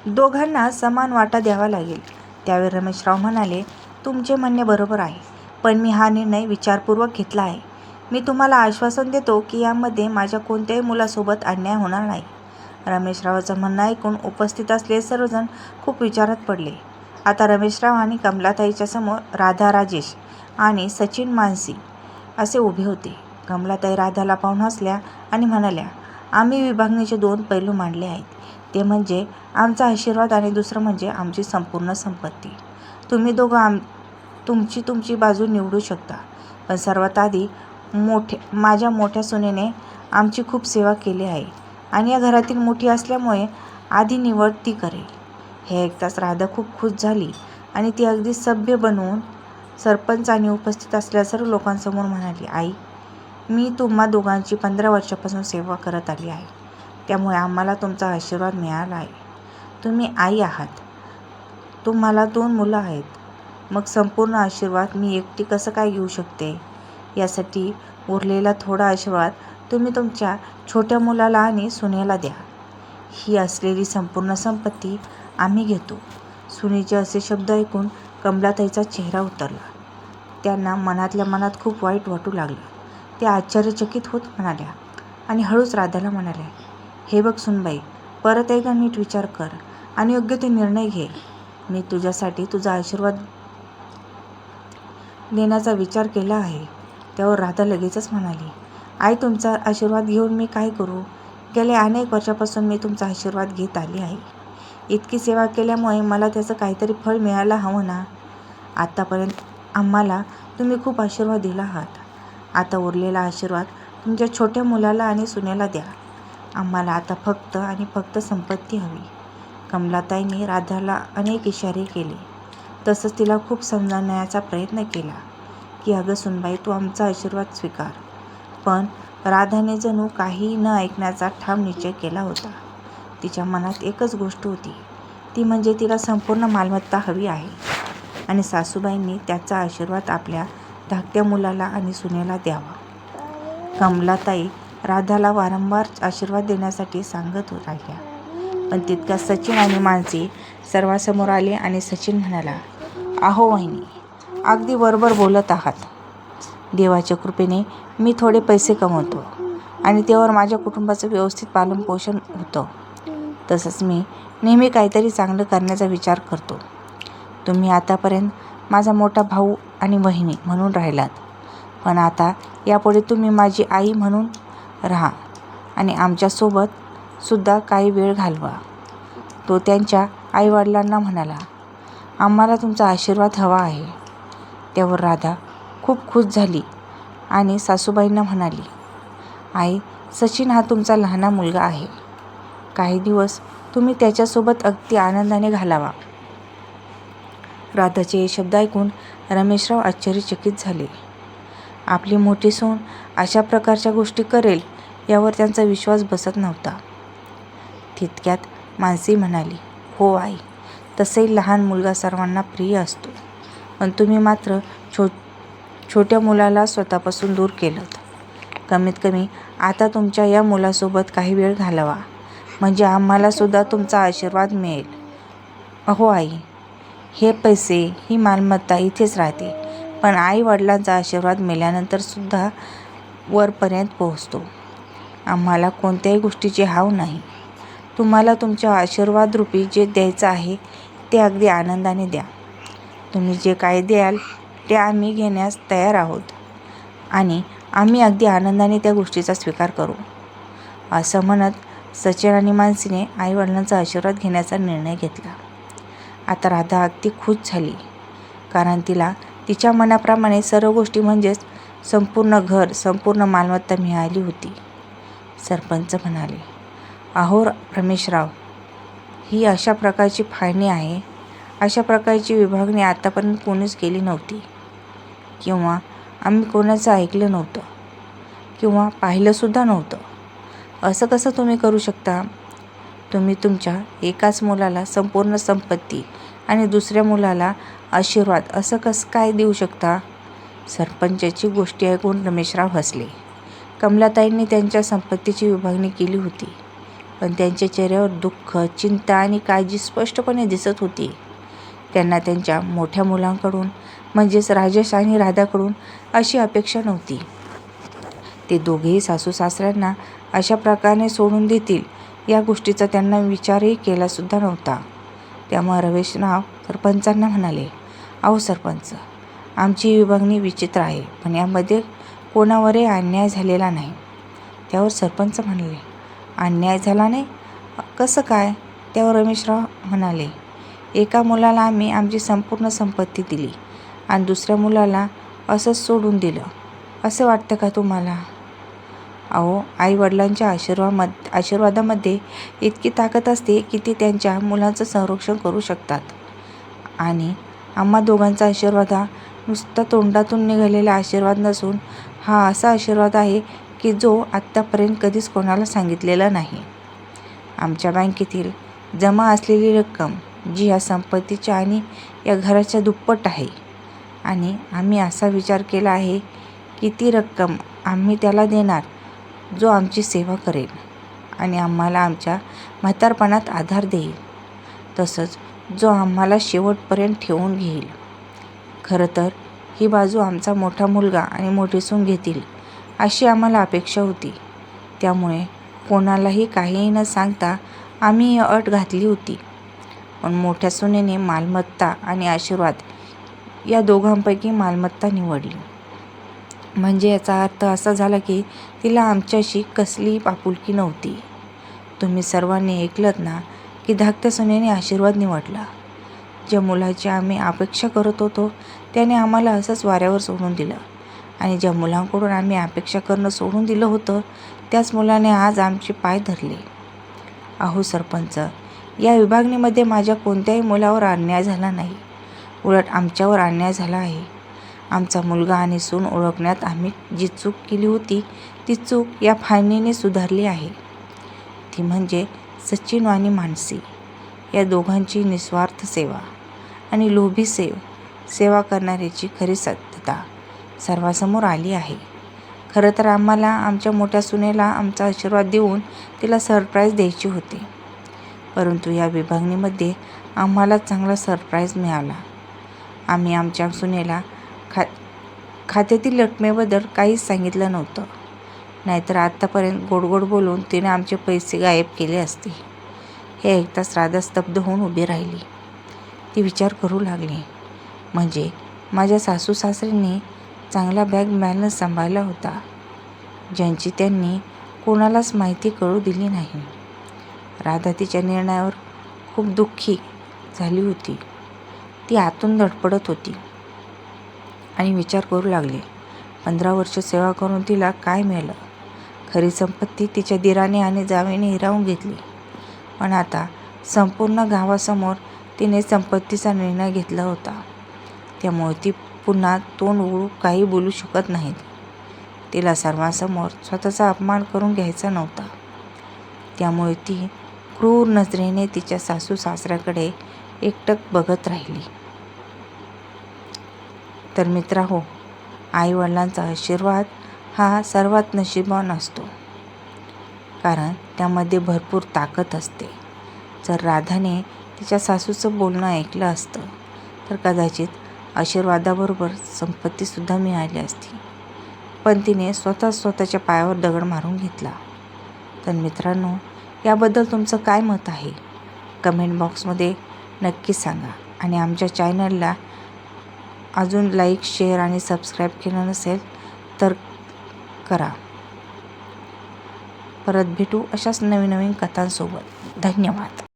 दोघांना समान वाटा द्यावा लागेल. त्यावेळी रमेशराव म्हणाले, तुमचे म्हणणे बरोबर आहे, पण मी हा निर्णय विचारपूर्वक घेतला आहे. मी तुम्हाला आश्वासन देतो की यामध्ये माझ्या कोणत्याही मुलासोबत अन्याय होणार नाही. रमेशरावाचं म्हणणं ऐकून उपस्थित असलेले सर्वजण खूप विचारात पडले. आता रमेशराव आणि कमलाताईच्या समोर राधा राजेश आणि सचिन मानसी असे उभे होते. कमलाताई राधाला पाहून हसल्या आणि म्हणाल्या, आम्ही विभागणीचे 2 पैलू मांडले आहेत. ते म्हणजे आमचा आशीर्वाद आणि दुसरं म्हणजे आमची संपूर्ण संपत्ती. तुम्ही दोघं तुमची बाजू निवडू शकता, पण सर्वात आधी माझ्या मोठ्या सुनेने आमची खूप सेवा केली आहे आणि या घरातील मोठी असल्यामुळे आधी निवड ती करेल. हे ऐकताच राधा खूप खुश झाली आणि ती अगदी सभ्य बनवून सरपंच आणि उपस्थित असलेल्या सर्व लोकांसमोर म्हणाली, आई, मी तुम्हा दोघांची 15 वर्षापासून सेवा करत आली आहे, त्यामुळे आम्हाला तुमचा आशीर्वाद मिळाला आहे. तुम्ही आई आहात, तुम्हाला 2 मुलं आहेत, मग संपूर्ण आशीर्वाद मी एकटी कसं काय घेऊ शकते? यासाठी उरलेला थोडा आशीर्वाद तुम्ही तुमच्या छोट्या मुलाला आणि सुनेला द्या. ही असलेली संपूर्ण संपत्ती आम्ही घेतो. सुनेचे असे शब्द ऐकून कमलाताईचा चेहरा उतरला. त्यांना मनातल्या मनात खूप वाईट वाटू लागलं. त्या आश्चर्यचकित होत म्हणाल्या आणि हळूच राधाला म्हणाल्या, हे बघ सुनबाई, परत एकदा नीट विचार कर आणि योग्य ते निर्णय घे. मी तुझ्यासाठी तुझा आशीर्वाद देण्याचा विचार केला आहे. त्यावर राधा लगेचच म्हणाली, आई, तुमचा आशीर्वाद घेऊन मी काय करू? गेल्या अनेक वर्षापासून मी तुमचा आशीर्वाद घेत आली आहे. इतकी सेवा केल्यामुळे मला त्याचं काहीतरी फळ मिळायला हवं ना. आत्तापर्यंत आम्हाला तुम्ही खूप आशीर्वाद दिला आहात. आता उरलेला आशीर्वाद तुमच्या छोट्या मुलाला आणि सुनेला द्या. आम्हाला आता फक्त आणि फक्त संपत्ती हवी. कमलाताईंनी राधाला अनेक इशारे केले. तसंच तिला खूप समजावण्याचा प्रयत्न केला की अगं सुनबाई, तू आमचा आशीर्वाद स्वीकार. पण राधाने जणू काही न ऐकण्याचा ठाम निश्चय केला होता. तिच्या मनात एकच गोष्ट होती, ती म्हणजे तिला संपूर्ण मालमत्ता हवी आहे आणि सासूबाईंनी त्याचा आशीर्वाद आपल्या धाकट्या मुलाला आणि सुनेला द्यावा. कमलाताई राधाला वारंवार आशीर्वाद देण्यासाठी सांगत राहिल्या, पण तितक्यात सचिन आणि मानसी सर्वांसमोर आले आणि सचिन म्हणाला, अहो वहिनी, अगदी बरोबर बोलत आहात. देवाच्या कृपेने मी थोडे पैसे कमवतो आणि त्यावर माझ्या कुटुंबाचं व्यवस्थित पालनपोषण होतं. तसंच मी नेहमी काहीतरी चांगलं करण्याचा विचार करतो. तुम्ही आतापर्यंत माझा मोठा भाऊ आणि बहिणी म्हणून राहिलात, पण आता यापुढे तुम्ही माझी आई म्हणून राहा आणि आमच्यासोबत सुद्धा काही वेळ घालवा. तो त्यांच्या आईवडिलांना म्हणाला, आम्हाला तुमचा आशीर्वाद हवा आहे. त्यावर राधा खूप खुश झाली आणि सासूबाईंना म्हणाली, आई, सचिन हा तुमचा लहान मुलगा आहे. काही दिवस तुम्ही त्याच्यासोबत अगदी आनंदाने घालावा. राधाचे हे शब्द ऐकून रमेशराव आश्चर्यचकित झाले. आपली मोठी सून अशा प्रकारच्या गोष्टी करेल यावर त्यांचा विश्वास बसत नव्हता. तितक्यात मानसी म्हणाली, हो आई, तसंही लहान मुलगा सर्वांना प्रिय असतो, पण तुम्ही मात्र छोट्या मुलाला स्वतःपासून दूर केलंत. कमीत कमी आता तुमच्या या मुलासोबत काही वेळ घालवा, म्हणजे आम्हाला सुद्धा तुमचा आशीर्वाद मिळेल. अहो आई, हे पैसे, ही मालमत्ता इथेच राहते, पण आई वडिलांचा आशीर्वाद मिळाल्यानंतर सुद्धा वरपर्यंत पोहोचतो. आम्हाला कोणत्याही गोष्टीची हाव नाही. तुम्हाला तुमच्या आशीर्वादरूपी जे द्यायचं आहे ते अगदी आनंदाने द्या. तुम्ही जे काही द्याल ते आम्ही घेण्यास तयार आहोत आणि आम्ही अगदी आनंदाने त्या गोष्टीचा स्वीकार करू. असं म्हणत सचिन आणि मानसीने आईवडिलांचा आशीर्वाद घेण्याचा निर्णय घेतला. आता राधा अगदी खुश झाली, कारण तिला तिच्या मनाप्रमाणे सर्व गोष्टी म्हणजेच संपूर्ण घर, संपूर्ण मालमत्ता मिळाली होती. सरपंच म्हणाले, अहो रमेशराव, ही अशा प्रकारची फाळणी आहे, अशा प्रकारची विभागणी आतापर्यंत कोणीच केली नव्हती किंवा आम्ही कोणाचं ऐकलं नव्हतं किंवा पाहिलंसुद्धा नव्हतं. असं कसं तुम्ही करू शकता? तुम्ही तुमच्या एकाच मुलाला संपूर्ण संपत्ती आणि दुसऱ्या मुलाला आशीर्वाद असं कसं काय देऊ शकता? सरपंचाची गोष्टी ऐकून रमेशराव हसले. कमलाताईंनी त्यांच्या संपत्तीची विभागणी केली होती, पण त्यांच्या चेहऱ्यावर दुःख, चिंता आणि काळजी स्पष्टपणे दिसत होती. त्यांना त्यांच्या मोठ्या मुलांकडून म्हणजेच राजेश आणि राधाकडून अशी अपेक्षा नव्हती. ते दोघेही सासू सासऱ्यांना अशा प्रकारे सोडून देतील या गोष्टीचा त्यांना विचारही केलासुद्धा नव्हता. त्यामुळे रमेशराव सरपंचांना म्हणाले, अहो सरपंच, आमची विभागणी विचित्र आहे, पण यामध्ये कोणावरही अन्याय झालेला नाही. त्यावर सरपंच म्हणाले, अन्याय झाला नाही? कसं काय? त्यावर रमेशराव म्हणाले, एका मुलाला आम्ही आमची संपूर्ण संपत्ती दिली आणि दुसऱ्या मुलाला असंच सोडून दिलं. असं वाटतं का तुम्हाला? अहो, आईवडिलांच्या आशीर्वादामध्ये इतकी ताकद असते की ते त्यांच्या मुलांचं संरक्षण करू शकतात. आणि आम्हा दोघांचा आशीर्वाद हा नुसता तोंडातून निघालेला आशीर्वाद नसून हा असा आशीर्वाद आहे की जो आत्तापर्यंत कधीच कोणाला सांगितलेला नाही. आमच्या बँकेतील जमा असलेली रक्कम जी या संपत्तीच्या आणि या घराच्या दुप्पट आहे. आणि आम्ही असा विचार केला आहे की ती रक्कम आम्ही त्याला देणार जो आमची सेवा करेल आणि आम्हाला आमच्या म्हातारपणात आधार देईल, तसंच जो आम्हाला शेवटपर्यंत ठेवून घेईल. खरं तर ही बाजू आमचा मोठा मुलगा आणि मोठी सून घेतील अशी आम्हाला अपेक्षा होती. त्यामुळे कोणालाही काहीही न सांगता आम्ही ही अट घातली होती. पण मोठ्या सुनेने मालमत्ता आणि आशीर्वाद या दोघांपैकी मालमत्ता निवडली. म्हणजे याचा अर्थ असा झाला की तिला आमच्याशी कसलीही आपुलकी नव्हती. तुम्ही सर्वांनी ऐकलंत ना की धाकट्या सुनेने आशीर्वाद निवडला. ज्या मुलाची आम्ही अपेक्षा करत होतो त्याने आम्हाला असंच वाऱ्यावर सोडून दिलं आणि ज्या मुलांकडून आम्ही अपेक्षा करणं सोडून दिलं होतं त्याच मुलाने आज आमचे पाय धरले. अहो सरपंच, या विभागणीमध्ये माझ्या कोणत्याही मुलावर अन्याय झाला नाही. उलट आमच्यावर अन्याय झाला आहे. आमचा मुलगा आणि सून ओळखण्यात आम्ही जी चूक केली होती ती चूक या फाळणीने सुधारली आहे. ती म्हणजे सचिन आणि मानसी या दोघांची निस्वार्थ सेवा आणि लोभी सेवा करणाऱ्याची खरी सत्यता सर्वांसमोर आली आहे. खरं तर आम्हाला आमच्या मोठ्या सुनेला आमचा आशीर्वाद देऊन तिला सरप्राईज द्यायची होती. परंतु या विभागणीमध्ये आम्हाला चांगला सरप्राईज मिळाला. आम्ही आमच्या सुनेला खात्यातील रकमेबद्दल काहीच सांगितलं नव्हतं. नाहीतर आत्तापर्यंत गोड बोलून तिने आमचे पैसे गायब केले असते. हे ऐकताच राधा स्तब्ध होऊन उभी राहिली. ती विचार करू लागली, म्हणजे माझ्या सासू सासऱ्यांनी चांगला बँक बॅलन्स सांभाळला होता, ज्यांची त्यांनी कोणालाच माहिती कळू दिली नाही. राधा तिच्या निर्णयावर खूप दुःखी झाली होती. ती आतून धडपडत होती आणि विचार करू लागली, 15 वर्ष सेवा करून तिला काय मिळालं? खरी संपत्ती तिच्या दिराने आणि जावेने हिरावून घेतली. पण आता संपूर्ण गावासमोर तिने संपत्तीचा निर्णय घेतला होता. त्यामुळे ती पुन्हा तोंड उघडून काही बोलू शकत नाही. तिला सर्वांसमोर स्वतःचा अपमान करून घ्यायचा नव्हता. त्यामुळे ती क्रूर नजरेने तिच्या सासू सासऱ्याकडे एकटक बघत राहिली. तर मित्रांनो, आईवडिलांचा आशीर्वाद हा सर्वात नशीबवान असतो, कारण त्यामध्ये भरपूर ताकद असते. जर राधाने तिच्या सासूचं बोलणं ऐकलं असतं तर कदाचित आशीर्वादाबरोबर संपत्तीसुद्धा मिळाली असती. पण तिने स्वतःच्या पायावर दगड मारून घेतला. तर मित्रांनो, याबद्दल तुमचं काय मत आहे? कमेंट बॉक्समध्ये नक्की सांगा. आणि आमच्या चॅनलला अजून लाईक, शेअर आणि सबस्क्राईब केलं नसेल तर करा. परत भेटू अशाच नवीन कथांसोबत. धन्यवाद.